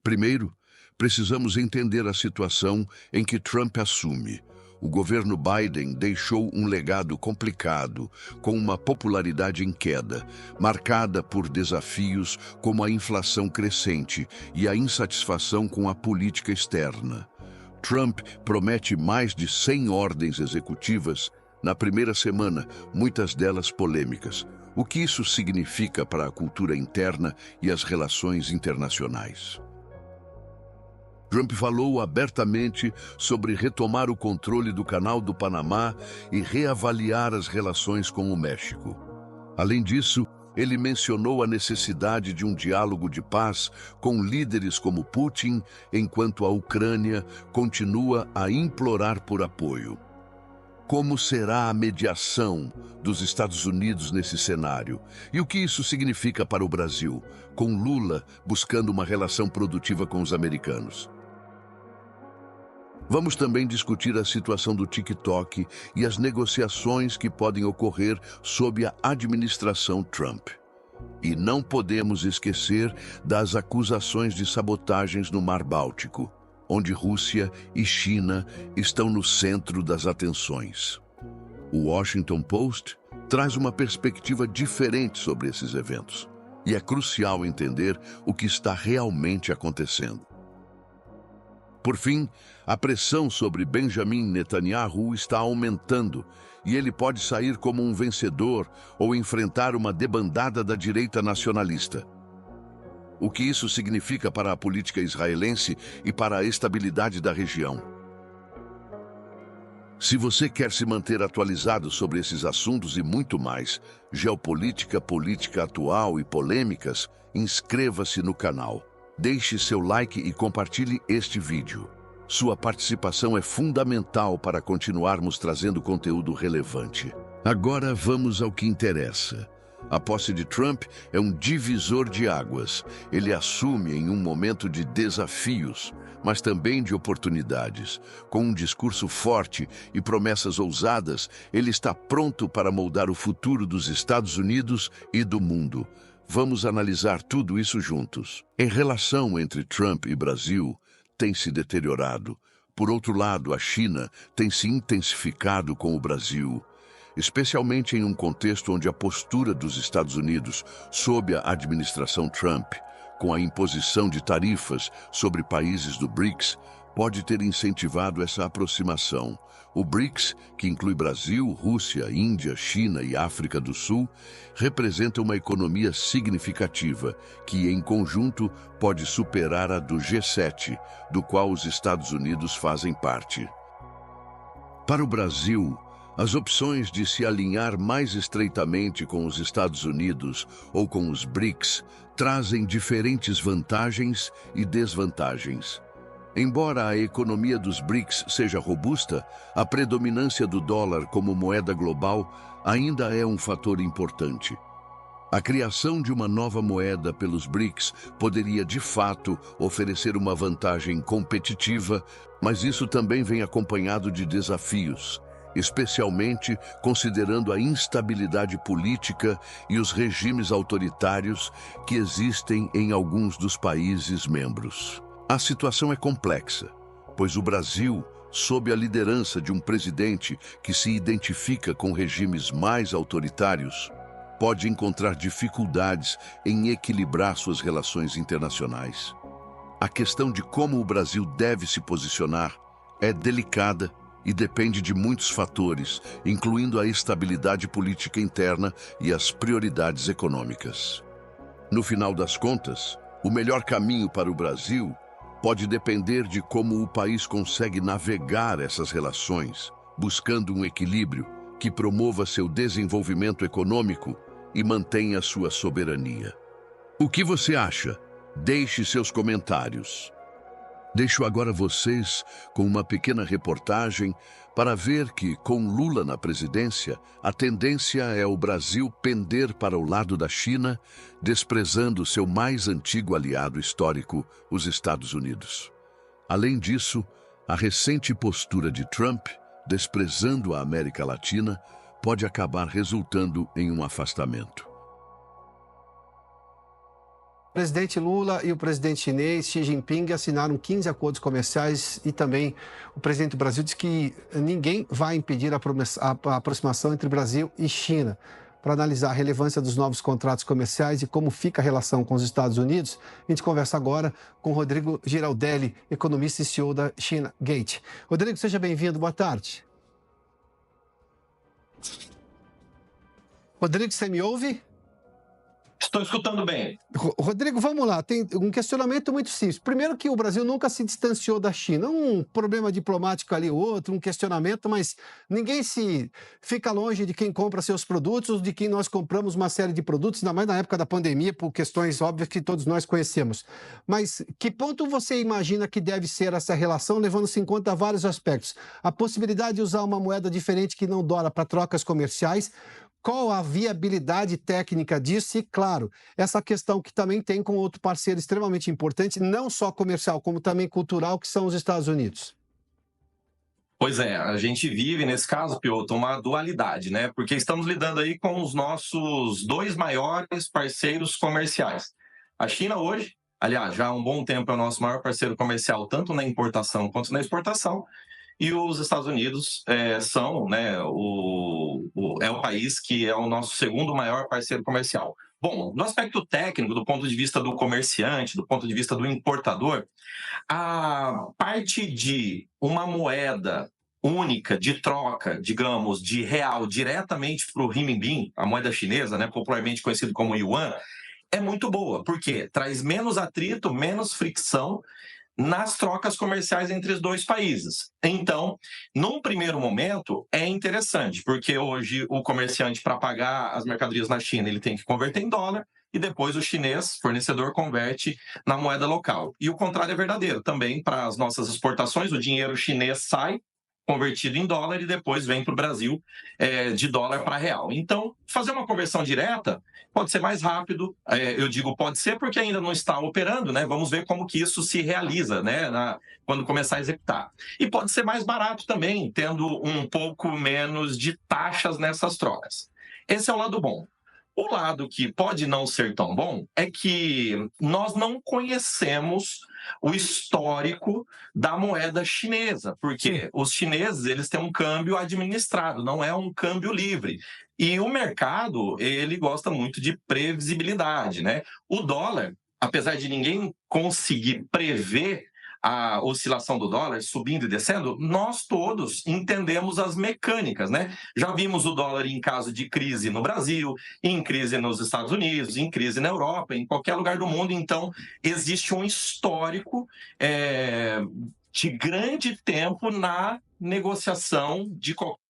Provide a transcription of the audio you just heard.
Primeiro, precisamos entender a situação em que Trump assume. O governo Biden deixou um legado complicado, com uma popularidade em queda, marcada por desafios como a inflação crescente e a insatisfação com a política externa. Trump promete mais de 100 ordens executivas na primeira semana, muitas delas polêmicas. O que isso significa para a cultura interna e as relações internacionais? Trump falou abertamente sobre retomar o controle do Canal do Panamá e reavaliar as relações com o México. Além disso, ele mencionou a necessidade de um diálogo de paz com líderes como Putin, enquanto a Ucrânia continua a implorar por apoio. Como será a mediação dos Estados Unidos nesse cenário? E o que isso significa para o Brasil, com Lula buscando uma relação produtiva com os americanos? Vamos também discutir a situação do TikTok e as negociações que podem ocorrer sob a administração Trump. E não podemos esquecer das acusações de sabotagens no Mar Báltico, onde Rússia e China estão no centro das atenções. O Washington Post traz uma perspectiva diferente sobre esses eventos, e é crucial entender o que está realmente acontecendo. Por fim, a pressão sobre Benjamin Netanyahu está aumentando e ele pode sair como um vencedor ou enfrentar uma debandada da direita nacionalista. O que isso significa para a política israelense e para a estabilidade da região? Se você quer se manter atualizado sobre esses assuntos e muito mais, geopolítica, política atual e polêmicas, inscreva-se no canal. Deixe seu like e compartilhe este vídeo. Sua participação é fundamental para continuarmos trazendo conteúdo relevante. Agora vamos ao que interessa. A posse de Trump é um divisor de águas. Ele assume em um momento de desafios, mas também de oportunidades. Com um discurso forte e promessas ousadas, ele está pronto para moldar o futuro dos Estados Unidos e do mundo. Vamos analisar tudo isso juntos. A relação entre Trump e Brasil tem se deteriorado. Por outro lado, a China tem se intensificado com o Brasil, especialmente em um contexto onde a postura dos Estados Unidos, sob a administração Trump, com a imposição de tarifas sobre países do BRICS, pode ter incentivado essa aproximação. O BRICS, que inclui Brasil, Rússia, Índia, China e África do Sul, representa uma economia significativa que, em conjunto, pode superar a do G7, do qual os Estados Unidos fazem parte. Para o Brasil, as opções de se alinhar mais estreitamente com os Estados Unidos ou com os BRICS trazem diferentes vantagens e desvantagens. Embora a economia dos BRICS seja robusta, a predominância do dólar como moeda global ainda é um fator importante. A criação de uma nova moeda pelos BRICS poderia, de fato, oferecer uma vantagem competitiva, mas isso também vem acompanhado de desafios, especialmente considerando a instabilidade política e os regimes autoritários que existem em alguns dos países membros. A situação é complexa, pois o Brasil, sob a liderança de um presidente que se identifica com regimes mais autoritários, pode encontrar dificuldades em equilibrar suas relações internacionais. A questão de como o Brasil deve se posicionar é delicada e depende de muitos fatores, incluindo a estabilidade política interna e as prioridades econômicas. No final das contas, o melhor caminho para o Brasil pode depender de como o país consegue navegar essas relações, buscando um equilíbrio que promova seu desenvolvimento econômico e mantenha sua soberania. O que você acha? Deixe seus comentários. Deixo agora vocês com uma pequena reportagem para ver que, com Lula na presidência, a tendência é o Brasil pender para o lado da China, desprezando seu mais antigo aliado histórico, os Estados Unidos. Além disso, a recente postura de Trump, desprezando a América Latina, pode acabar resultando em um afastamento. presidente Lula e o presidente chinês Xi Jinping assinaram 15 acordos comerciais e também o presidente do Brasil disse que ninguém vai impedir a aproximação entre Brasil e China. Para analisar a relevância dos novos contratos comerciais e como fica a relação com os Estados Unidos, a gente conversa agora com Rodrigo Giraldelli, economista e CEO da China Gate. Rodrigo, seja bem-vindo, boa tarde. Rodrigo, você me ouve? Estou escutando bem. Rodrigo, vamos lá. Tem um questionamento muito simples. Primeiro que o Brasil nunca se distanciou da China. Um problema diplomático ali ou outro, um questionamento, mas ninguém se fica longe de quem compra seus produtos, de quem nós compramos uma série de produtos, ainda mais na época da pandemia, por questões óbvias que todos nós conhecemos. Mas que ponto você imagina que deve ser essa relação, levando-se em conta vários aspectos? A possibilidade de usar uma moeda diferente que não dólar para trocas comerciais, qual a viabilidade técnica disso? E, claro, essa questão que também tem com outro parceiro extremamente importante, não só comercial, como também cultural, que são os Estados Unidos. Pois é, a gente vive, nesse caso, Piotr, uma dualidade, né? Porque estamos lidando aí com os nossos dois maiores parceiros comerciais. A China hoje, aliás, já há um bom tempo é o nosso maior parceiro comercial, tanto na importação quanto na exportação. E os Estados Unidos são, né, é o país que é o nosso segundo maior parceiro comercial. Bom, no aspecto técnico, do ponto de vista do comerciante, do ponto de vista do importador, a parte de uma moeda única de troca, digamos, de real diretamente para o renminbi, a moeda chinesa, né, popularmente conhecido como yuan, é muito boa, porque traz menos atrito, menos fricção nas trocas comerciais entre os dois países. Então, num primeiro momento, é interessante, porque hoje o comerciante, para pagar as mercadorias na China, ele tem que converter em dólar, e depois o chinês, fornecedor, converte na moeda local. E o contrário é verdadeiro. Também, para as nossas exportações, o dinheiro chinês sai convertido em dólar e depois vem para o Brasil de dólar para real. Então, fazer uma conversão direta pode ser mais rápido, eu digo pode ser porque ainda não está operando, né? Vamos ver como que isso se realiza, né? Quando começar a executar. E pode ser mais barato também, tendo um pouco menos de taxas nessas trocas. Esse é o lado bom. O lado que pode não ser tão bom é que nós não conhecemos o histórico da moeda chinesa, porque os chineses eles têm um câmbio administrado, não é um câmbio livre. E o mercado ele gosta muito de previsibilidade, né? O dólar, apesar de ninguém conseguir prever a oscilação do dólar subindo e descendo, nós todos entendemos as mecânicas, né? Já vimos o dólar em caso de crise no Brasil, em crise nos Estados Unidos, em crise na Europa, em qualquer lugar do mundo. Então, existe um histórico de grande tempo na negociação de qualquer